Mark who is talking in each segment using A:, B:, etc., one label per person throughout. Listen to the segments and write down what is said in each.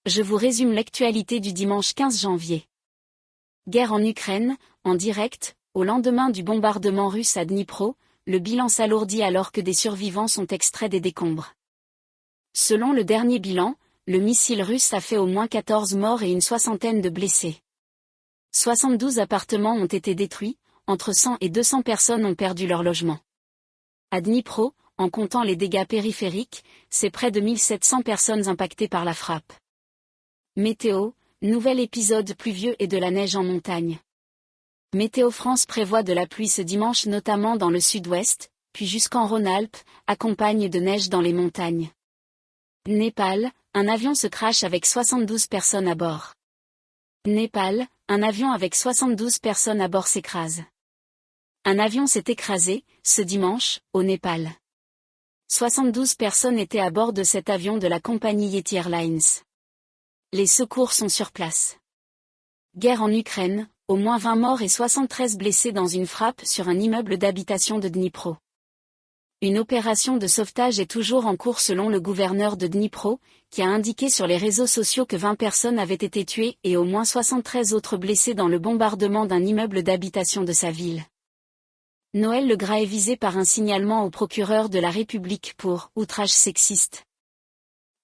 A: Je vous résume l'actualité du dimanche 15 janvier. Guerre en Ukraine, en direct, au lendemain du bombardement russe à Dnipro, le bilan s'alourdit alors que des survivants sont extraits des décombres. Selon le dernier bilan, le missile russe a fait au moins 14 morts et une soixantaine de blessés. 72 appartements ont été détruits, entre 100 et 200 personnes ont perdu leur logement. À Dnipro, en comptant les dégâts périphériques, c'est près de 1700 personnes impactées par la frappe. Météo, nouvel épisode pluvieux et de la neige en montagne. Météo France prévoit de la pluie ce dimanche notamment dans le sud-ouest, puis jusqu'en Rhône-Alpes, accompagne de neige dans les montagnes. Népal, un avion se crache avec 72 personnes à bord. Népal, un avion avec 72 personnes à bord s'écrase. Un avion s'est écrasé, ce dimanche, au Népal. 72 personnes étaient à bord de cet avion de la compagnie Yeti Airlines. Les secours sont sur place. Guerre en Ukraine, au moins 20 morts et 73 blessés dans une frappe sur un immeuble d'habitation de Dnipro. Une opération de sauvetage est toujours en cours selon le gouverneur de Dnipro, qui a indiqué sur les réseaux sociaux que 20 personnes avaient été tuées et au moins 73 autres blessés dans le bombardement d'un immeuble d'habitation de sa ville. Noël Legras est visé par un signalement au procureur de la République pour outrage sexiste.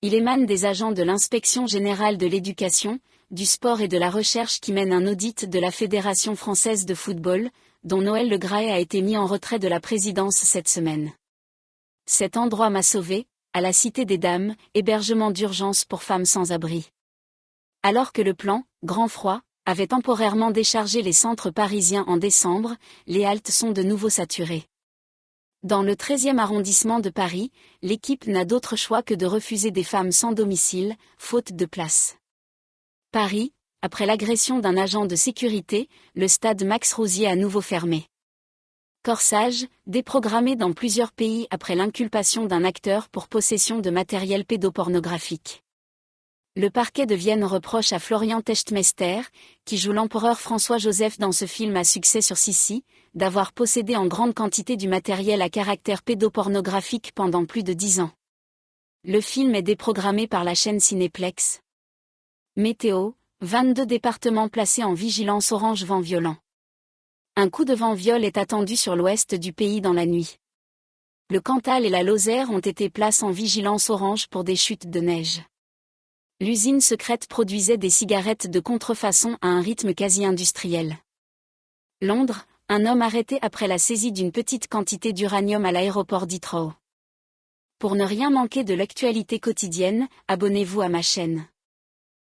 A: Il émane des agents de l'Inspection générale de l'éducation, du sport et de la recherche qui mènent un audit de la Fédération française de football, dont Noël Legras a été mis en retrait de la présidence cette semaine. Cet endroit m'a sauvé, à la Cité des Dames, hébergement d'urgence pour femmes sans abri. Alors que le plan, Grand Froid, avait temporairement déchargé les centres parisiens en décembre, les haltes sont de nouveau saturées. Dans le 13e arrondissement de Paris, l'équipe n'a d'autre choix que de refuser des femmes sans domicile, faute de place. Paris, après l'agression d'un agent de sécurité, le stade Max Rosier à nouveau fermé. Corsage, déprogrammé dans plusieurs pays après l'inculpation d'un acteur pour possession de matériel pédopornographique. Le parquet de Vienne reproche à Florian Techtmeister, qui joue l'empereur François-Joseph dans ce film à succès sur Sissi, d'avoir possédé en grande quantité du matériel à caractère pédopornographique pendant plus de 10 ans. Le film est déprogrammé par la chaîne Cinéplex. Météo, 22 départements placés en vigilance orange vent violent. Un coup de vent viol est attendu sur l'ouest du pays dans la nuit. Le Cantal et la Lozère ont été placés en vigilance orange pour des chutes de neige. L'usine secrète produisait des cigarettes de contrefaçon à un rythme quasi industriel. Londres, un homme arrêté après la saisie d'une petite quantité d'uranium à l'aéroport d'Heathrow. Pour ne rien manquer de l'actualité quotidienne, abonnez-vous à ma chaîne.